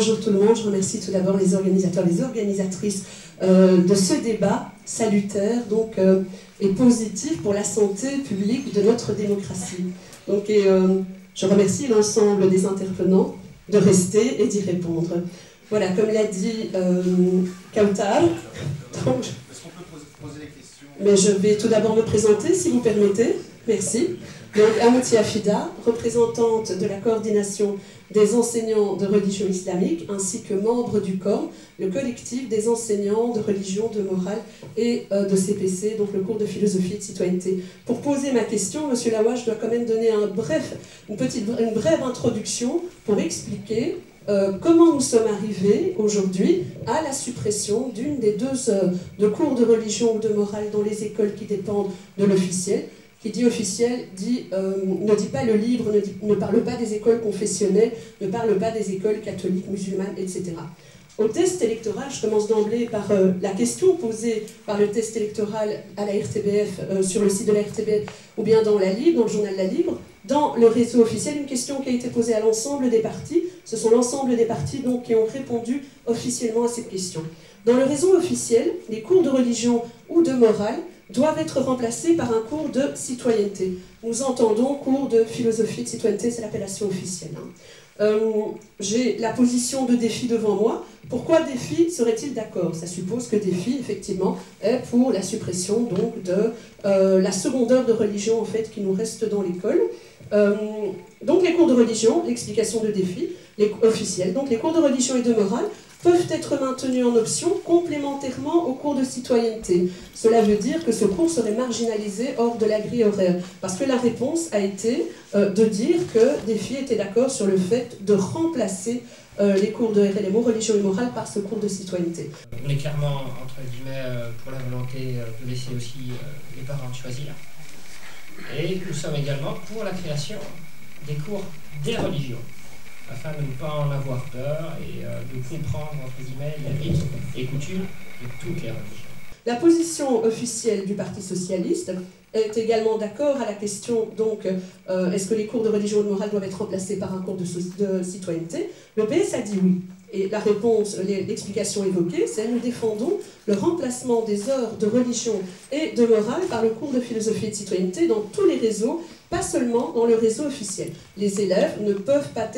bonjour tout le monde. Je remercie tout d'abord les organisateurs, les organisatrices de ce débat salutaire donc, et positif pour la santé publique de notre démocratie. Donc, je remercie l'ensemble des intervenants de rester et d'y répondre. Voilà, comme l'a dit Kautar, est-ce qu'on peut poser les questions? Mais je vais tout d'abord me présenter, si vous permettez. Merci. Donc, Amouti Afida, représentante de la coordination des enseignants de religion islamique, ainsi que membre du CORM, le collectif des enseignants de religion, de morale et de CPC, donc le cours de philosophie et de citoyenneté. Pour poser ma question, Monsieur Laouaj, je dois quand même donner une brève introduction pour expliquer comment nous sommes arrivés aujourd'hui à la suppression d'une des 2 heures de cours de religion ou de morale dans les écoles qui dépendent de l'officiel. Qui dit officiel, ne dit pas le livre, ne parle pas des écoles confessionnelles, ne parle pas des écoles catholiques, musulmanes, etc. Au test électoral, je commence d'emblée par la question posée par le test électoral à la RTBF, sur le site de la RTBF, ou bien dans la Libre, dans le journal La Libre, dans le réseau officiel, une question qui a été posée à l'ensemble des partis. Ce sont l'ensemble des partis donc, qui ont répondu officiellement à cette question. Dans le réseau officiel, les cours de religion ou de morale doivent être remplacés par un cours de citoyenneté. Nous entendons cours de philosophie de citoyenneté, c'est l'appellation officielle. J'ai la position de Défi devant moi. Pourquoi Défi serait-il d'accord? Ça suppose que Défi, effectivement, est pour la suppression donc, de la seconde heure de religion en fait, qui nous reste dans l'école. Donc les cours de religion, l'explication de Défi, officielle, donc les cours de religion et de morale peuvent être maintenus en option complémentairement au cours de citoyenneté. Cela veut dire que ce cours serait marginalisé hors de la grille horaire. Parce que la réponse a été de dire que Défi était d'accord sur le fait de remplacer les cours de RLMO, religion et morale, par ce cours de citoyenneté. On est clairement, entre guillemets, pour la volonté de laisser aussi les parents choisir. Et nous sommes également pour la création des cours des religions, afin de ne pas en avoir peur et de comprendre, entre guillemets, les rites et coutumes de toutes les religions. La position officielle du Parti socialiste est également d'accord à la question, donc, est-ce que les cours de religion et de morale doivent être remplacés par un cours de citoyenneté? Le PS a dit oui. Et la réponse, l'explication évoquée, c'est nous défendons le remplacement des heures de religion et de morale par le cours de philosophie et de citoyenneté dans tous les réseaux, pas seulement dans le réseau officiel. Les élèves ne peuvent pas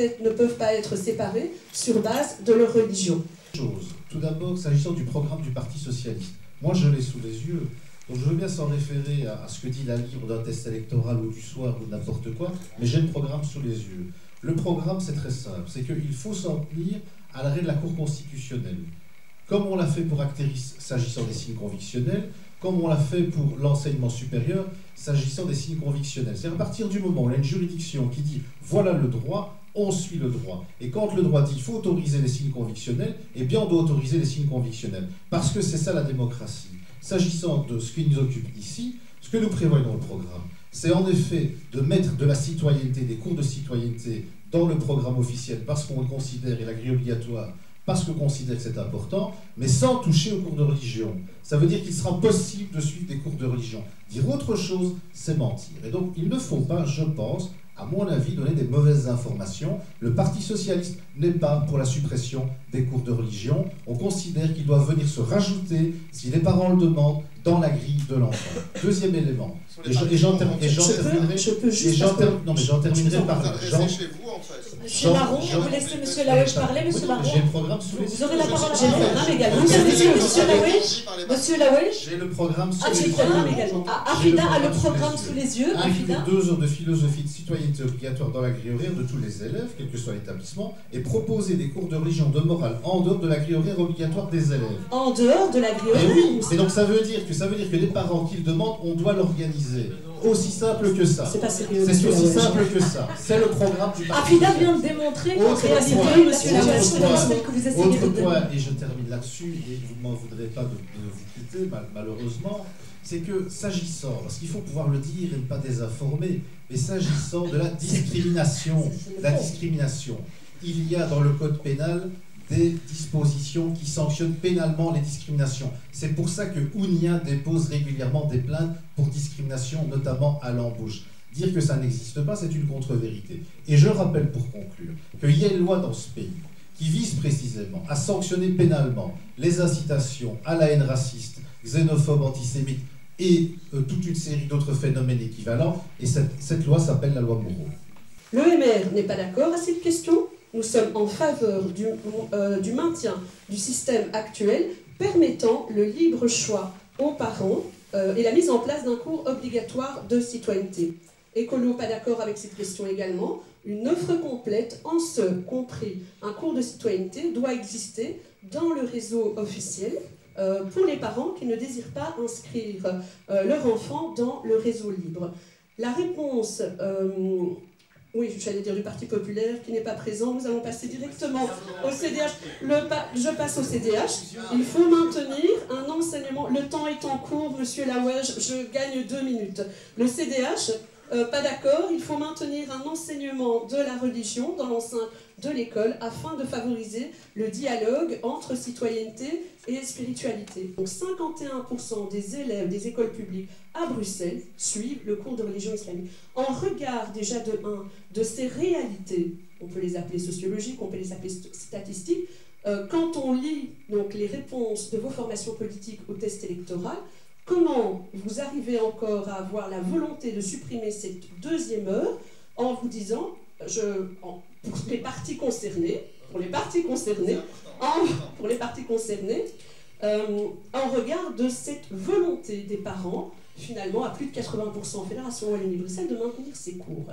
être séparés sur base de leur religion. Tout d'abord, s'agissant du programme du Parti socialiste, moi je l'ai sous les yeux, donc je veux bien s'en référer à ce que dit la Libre d'un test électoral ou du soir ou n'importe quoi, mais j'ai le programme sous les yeux. Le programme, c'est très simple, c'est qu'il faut s'en tenir à l'arrêt de la Cour constitutionnelle. Comme on l'a fait pour Acteris, s'agissant des signes convictionnels, comme on l'a fait pour l'enseignement supérieur, s'agissant des signes convictionnels. C'est à partir du moment où il y a une juridiction qui dit « voilà le droit », on suit le droit. Et quand le droit dit qu'il faut autoriser les signes convictionnels, eh bien on doit autoriser les signes convictionnels. Parce que c'est ça la démocratie. S'agissant de ce qui nous occupe ici, ce que nous prévoyons dans le programme, c'est en effet de mettre de la citoyenneté, des cours de citoyenneté dans le programme officiel parce qu'on le considère, et la grille obligatoire, parce qu'on considère que c'est important, mais sans toucher aux cours de religion. Ça veut dire qu'il sera possible de suivre des cours de religion. Dire autre chose, c'est mentir. Et donc, il ne faut pas, je pense, à mon avis, donner des mauvaises informations. Le Parti socialiste n'est pas pour la suppression des cours de religion. On considère qu'ils doivent venir se rajouter, si les parents le demandent, dans la grille de l'enfant. Deuxième élément. J'en terminerai par là. Monsieur Marron, vous laissez Monsieur Laouaj parler, Monsieur Marron. J'ai le programme sous les yeux. Vous aurez la parole. J'ai le programme également. Monsieur Laouaj. Monsieur Laouaj. J'ai le programme sous les yeux. J'ai le programme également. Afida a le programme sous les yeux. Inviter 2 heures de philosophie de citoyenneté obligatoire dans la grille horaire de tous les élèves, quel que soit l'établissement, et proposer des cours de religion, de morale, en dehors de la grille horaire obligatoire des élèves. En dehors de la grille horaire. Oui, mais donc ça veut dire que les parents qui le demandent, on doit l'organiser. Aussi simple que ça. C'est pas sérieux. C'est aussi simple que ça. C'est le programme du Parti Afida vient de démontrer qu'en réalité, Monsieur Laouaj, que vous essayez de point, et je termine là-dessus, et vous ne m'en voudrez pas de vous quitter, malheureusement, c'est que s'agissant, parce qu'il faut pouvoir le dire et ne pas désinformer, mais s'agissant de la discrimination, il y a dans le code pénal des dispositions qui sanctionnent pénalement les discriminations. C'est pour ça que Ounia dépose régulièrement des plaintes pour discrimination, notamment à l'embauche. Dire que ça n'existe pas, c'est une contre-vérité. Et je rappelle pour conclure qu'il y a une loi dans ce pays qui vise précisément à sanctionner pénalement les incitations à la haine raciste, xénophobe, antisémite et toute une série d'autres phénomènes équivalents. Et cette loi s'appelle la loi Moreau. L'EMR n'est pas d'accord à cette question. Nous sommes en faveur du maintien du système actuel permettant le libre choix aux parents et la mise en place d'un cours obligatoire de citoyenneté. Écolo, pas d'accord avec cette question également. Une offre complète, en ce compris un cours de citoyenneté, doit exister dans le réseau officiel pour les parents qui ne désirent pas inscrire leur enfant dans le réseau libre. La réponse, oui, j'allais dire du Parti populaire qui n'est pas présent, nous allons passer directement au CDH. Je passe au CDH. Il faut maintenir un enseignement. Le temps est en cours, monsieur Lawage, je gagne 2 minutes. Le CDH, pas d'accord, il faut maintenir un enseignement de la religion dans l'enceinte de l'école afin de favoriser le dialogue entre citoyenneté et spiritualité. Donc 51% des élèves des écoles publiques à Bruxelles suivent le cours de religion islamique. En regard déjà de ces réalités, on peut les appeler sociologiques, on peut les appeler statistiques, quand on lit donc, les réponses de vos formations politiques au test électoral, comment vous arrivez encore à avoir la volonté de supprimer cette 2e heure en vous disant, pour les partis concernés, en regard de cette volonté des parents, finalement à plus de 80% en Fédération Wallonie-Bruxelles, de maintenir ces cours.